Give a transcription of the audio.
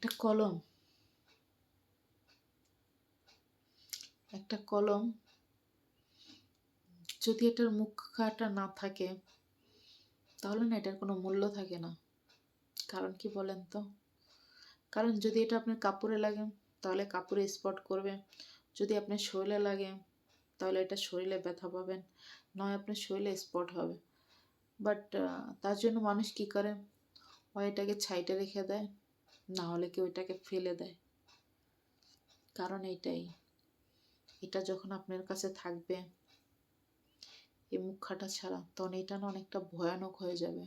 একটা কলম, একটা কলম যদি এটার মুখটা না থাকে তাহলে না এটার কোনো মূল্য থাকে না। কারণ কি বলেন তো? কারণ যদি এটা আপনার কাপড়ে লাগে তাহলে কাপড়ে স্পট করবে, যদি আপনার শরীরে লাগে তাহলে এটা শরীরে ব্যথা পাবেন, নয় আপনার শরীরে স্পট হবে। বাট তার জন্য মানুষ কি করে, হয় এটাকে ছাইটে রেখে দেয়, না হলে কেউ এটাকে ফেলে দেয়। কারণ এইটাই, এটা যখন আপনার কাছে থাকবে এই মুখাটা ছাড়া, তখন এটা না অনেকটা ভয়ানক হয়ে যাবে।